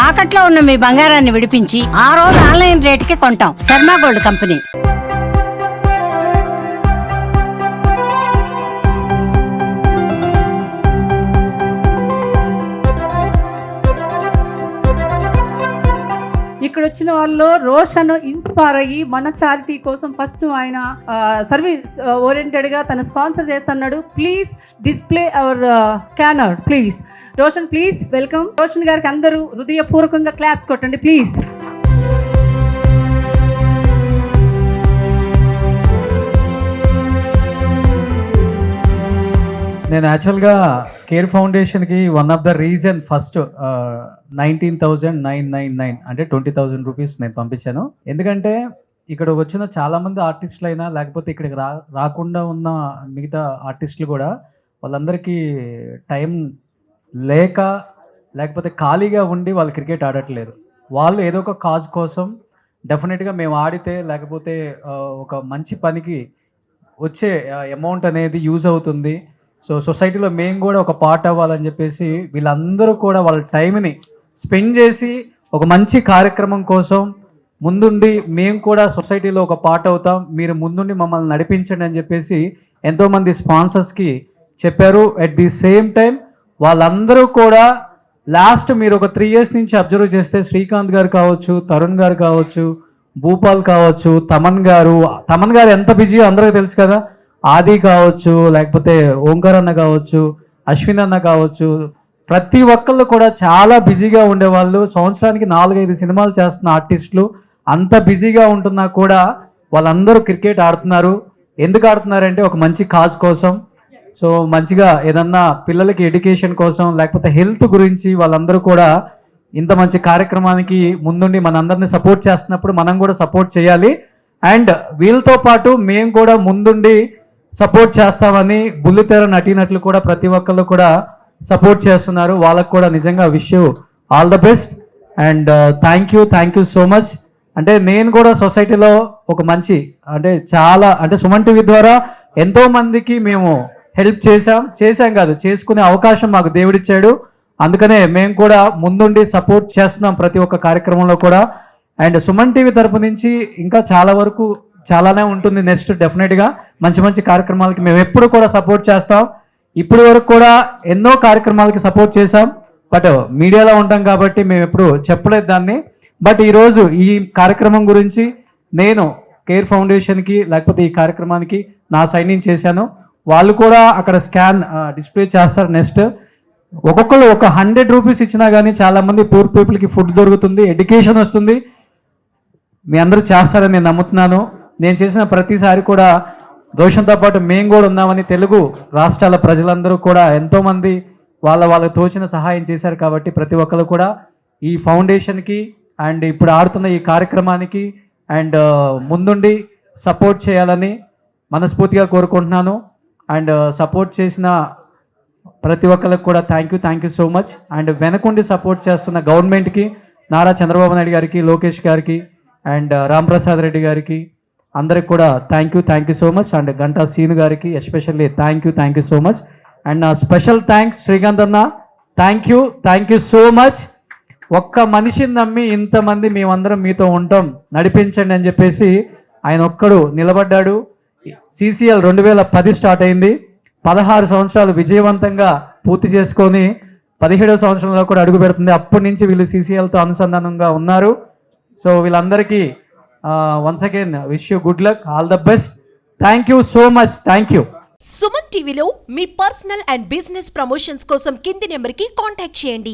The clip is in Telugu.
తాకట్లో ఉన్న మీ బంగారాన్ని విడిపించి ఆ రోజు ఆన్లైన్ రేటుకి కొంటాం. Sharma gold company. ఇక్కడ వచ్చిన వాళ్ళు రోషన్ ఇన్స్పైర్ అయ్యి మన చారిటీ కోసం ఫస్ట్ ఆయన సర్వీస్ ఓరియంటెడ్ గా తను స్పాన్సర్ చేస్తున్నాడు. Please display our scanner please. Roshan please welcome. Roshan గారికి అందరూ హృదయపూర్వకంగా క్లాప్స్ కొట్టండి ప్లీజ్. నేను యాక్చువల్గా కేర్ ఫౌండేషన్కి one of the reason first 19,999 అంటే 20,000 రూపీస్ నేను పంపించాను. ఎందుకంటే ఇక్కడ వచ్చిన చాలామంది ఆర్టిస్టులు అయినా లేకపోతే ఇక్కడికి రాకుండా ఉన్న మిగతా ఆర్టిస్టులు కూడా వాళ్ళందరికీ టైం లేకపోతే ఖాళీగా ఉండి వాళ్ళు క్రికెట్ ఆడట్లేరు. వాళ్ళు ఏదో ఒక కాజ్ కోసం డెఫినెట్గా మేము ఆడితే లేకపోతే ఒక మంచి పనికి వచ్చే అమౌంట్ అనేది యూజ్ అవుతుంది. సో సొసైటీలో మేము కూడా ఒక పార్ట్ అవ్వాలని చెప్పేసి వీళ్ళందరూ కూడా వాళ్ళ టైంని స్పెండ్ చేసి ఒక మంచి కార్యక్రమం కోసం ముందుండి మేము కూడా సొసైటీలో ఒక పార్ట్ అవుతాం, మీరు ముందుండి మమ్మల్ని నడిపించండి అని చెప్పేసి ఎంతోమంది స్పాన్సర్స్కి చెప్పారు. అట్ ది సేమ్ టైం వాళ్ళందరూ కూడా లాస్ట్ మీరు ఒక 3 years నుంచి అబ్జర్వ్ చేస్తే శ్రీకాంత్ గారు కావచ్చు, తరుణ్ గారు కావచ్చు, భూపాల్ కావచ్చు, తమన్ గారు ఎంత బిజీ అందరికీ తెలుసు కదా. ఆది కావచ్చు, లేకపోతే ఓంకార్ అన్న కావచ్చు, అశ్విన్ అన్న కావచ్చు, ప్రతి ఒక్కళ్ళు కూడా చాలా బిజీగా ఉండేవాళ్ళు. సంవత్సరానికి 4-5 సినిమాలు చేస్తున్న ఆర్టిస్టులు అంత బిజీగా ఉంటున్నా కూడా వాళ్ళందరూ క్రికెట్ ఆడుతున్నారు. ఎందుకు ఆడుతున్నారంటే ఒక మంచి కాజ్ కోసం. సో మంచిగా ఏదన్నా పిల్లలకి ఎడ్యుకేషన్ కోసం లేకపోతే హెల్త్ గురించి వాళ్ళందరూ కూడా ఇంత మంచి కార్యక్రమానికి ముందుండి మనందరినీ సపోర్ట్ చేస్తున్నప్పుడు మనం కూడా సపోర్ట్ చేయాలి. అండ్ వీళ్ళతో పాటు మేము కూడా ముందుండి సపోర్ట్ చేస్తామని బుల్లితెర నటీనటులు కూడా ప్రతి ఒక్కళ్ళు కూడా సపోర్ట్ చేస్తున్నారు. వాళ్ళకు కూడా నిజంగా wish you all the best and thank you so much. అంటే నేను కూడా సొసైటీలో ఒక మంచి అంటే సుమన్ టీవీ ద్వారా ఎంతో మందికి మేము హెల్ప్ చేశాం కాదు, చేసుకునే అవకాశం మాకు దేవుడిచ్చాడు. అందుకనే మేము కూడా ముందుండి సపోర్ట్ చేస్తున్నాం ప్రతి ఒక్క కార్యక్రమంలో కూడా. అండ్ సుమన్ టీవీ తరపు నుంచి ఇంకా చాలానే ఉంటుంది. నెక్స్ట్ డెఫినెట్గా మంచి కార్యక్రమాలకి మేము ఎప్పుడు కూడా సపోర్ట్ చేస్తాం. ఇప్పటి వరకు కూడా ఎన్నో కార్యక్రమాలకి సపోర్ట్ చేసాం, బట్ మీడియాలో ఉంటాం కాబట్టి మేము ఎప్పుడు చెప్పలేదు దాన్ని. బట్ ఈరోజు ఈ కార్యక్రమం గురించి నేను కేర్ ఫౌండేషన్కి లేకపోతే ఈ కార్యక్రమానికి నా సైన్ ఇన్ చేశాను. వాళ్ళు కూడా అక్కడ స్కాన్ డిస్ప్లే చేస్తారు. నెక్స్ట్ ఒక్కొక్కరు ఒక 100 రూపీస్ ఇచ్చినా కానీ చాలామంది పూర్ పీపుల్కి ఫుడ్ దొరుకుతుంది, ఎడ్యుకేషన్ వస్తుంది. మీ అందరూ చేస్తారని నేను నమ్ముతున్నాను. నేను చేసిన ప్రతిసారి కూడా రోషన్తో పాటు మేము కూడా ఉన్నామని తెలుగు రాష్ట్రాల ప్రజలందరూ కూడా ఎంతోమంది వాళ్ళకు తోచిన సహాయం చేశారు. కాబట్టి ప్రతి ఒక్కరు కూడా ఈ ఫౌండేషన్కి అండ్ ఇప్పుడు ఆడుతున్న ఈ కార్యక్రమానికి అండ్ ముందుండి సపోర్ట్ చేయాలని మనస్ఫూర్తిగా కోరుకుంటున్నాను. అండ్ సపోర్ట్ చేసిన ప్రతి ఒక్కరికి కూడా thank you so much. And వెనకుండి సపోర్ట్ చేస్తున్న గవర్నమెంట్కి, నారా చంద్రబాబు నాయుడు గారికి, లోకేష్ గారికి అండ్ రాంప్రసాద్ రెడ్డి గారికి అందరికి కూడా thank you so much. And Ganta Seenu గారికి especially thank you so much. And నా స్పెషల్ థ్యాంక్స్ శ్రీకాంత్ అన్న, థ్యాంక్ యూ సో మచ్. ఒక్క మనిషిని నమ్మి ఇంతమంది మేమందరం మీతో ఉంటాం, నడిపించండి అని చెప్పేసి ఆయన ఒక్కడు నిలబడ్డాడు. CCL 2010 స్టార్ట్ అయింది, 16 సంవత్సరాలు విజయవంతంగా పూర్తి చేసుకొని 17వ సంవత్సరంలో కూడా అడుగు పెడుతుంది. అప్పటి నుంచి వీళ్ళు CCLతో అనుసంధానంగా ఉన్నారు. సో వీళ్ళందరికీ once again wish you good luck, all the best. Thank you so much. Thank you. Suman టీవీలో మీ పర్సనల్ అండ్ బిజినెస్ ప్రమోషన్స్ కోసం కింది నెంబర్కి కాంటాక్ట్ చేయండి.